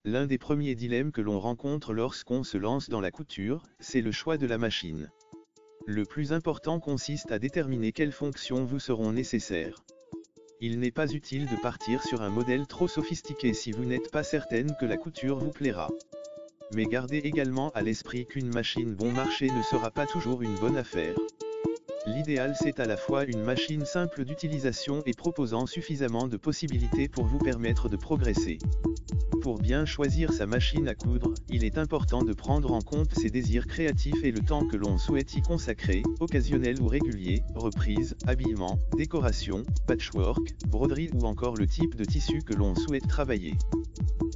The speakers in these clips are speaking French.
L'un des premiers dilemmes que l'on rencontre lorsqu'on se lance dans la couture, c'est le choix de la machine. Le plus important consiste à déterminer quelles fonctions vous seront nécessaires. Il n'est pas utile de partir sur un modèle trop sophistiqué si vous n'êtes pas certaine que la couture vous plaira. Mais gardez également à l'esprit qu'une machine bon marché ne sera pas toujours une bonne affaire. L'idéal c'est à la fois une machine simple d'utilisation et proposant suffisamment de possibilités pour vous permettre de progresser. Pour bien choisir sa machine à coudre, il est important de prendre en compte ses désirs créatifs et le temps que l'on souhaite y consacrer, occasionnel ou régulier, reprise, habillement, décoration, patchwork, broderie ou encore le type de tissu que l'on souhaite travailler.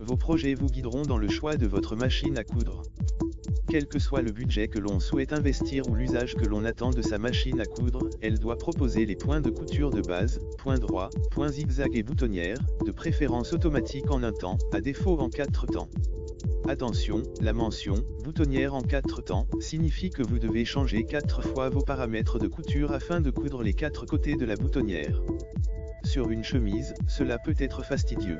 Vos projets vous guideront dans le choix de votre machine à coudre. Quel que soit le budget que l'on souhaite investir ou l'usage que l'on attend de sa machine à coudre, elle doit proposer les points de couture de base, points droits, points zigzag et boutonnières, de préférence automatique en un temps, à défaut en 4 temps. Attention, la mention « boutonnière en 4 temps » signifie que vous devez changer 4 fois vos paramètres de couture afin de coudre les 4 côtés de la boutonnière. Sur une chemise, cela peut être fastidieux.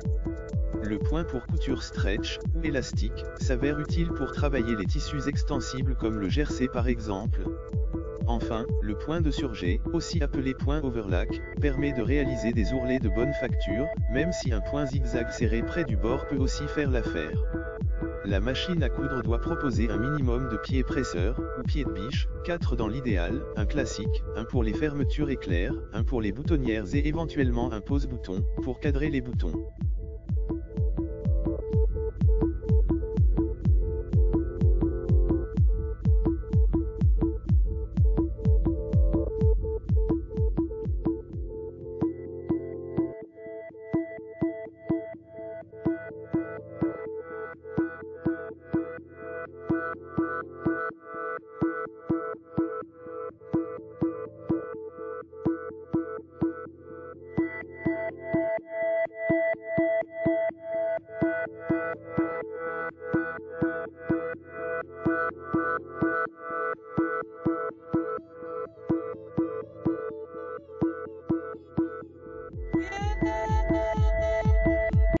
Le point pour couture stretch, ou élastique, s'avère utile pour travailler les tissus extensibles comme le jersey par exemple. Enfin, le point de surjet, aussi appelé point overlock, permet de réaliser des ourlets de bonne facture, même si un point zigzag serré près du bord peut aussi faire l'affaire. La machine à coudre doit proposer un minimum de pieds presseurs, ou pieds de biche, 4 dans l'idéal, un classique, un pour les fermetures éclairs, un pour les boutonnières et éventuellement un pose-bouton, pour cadrer les boutons.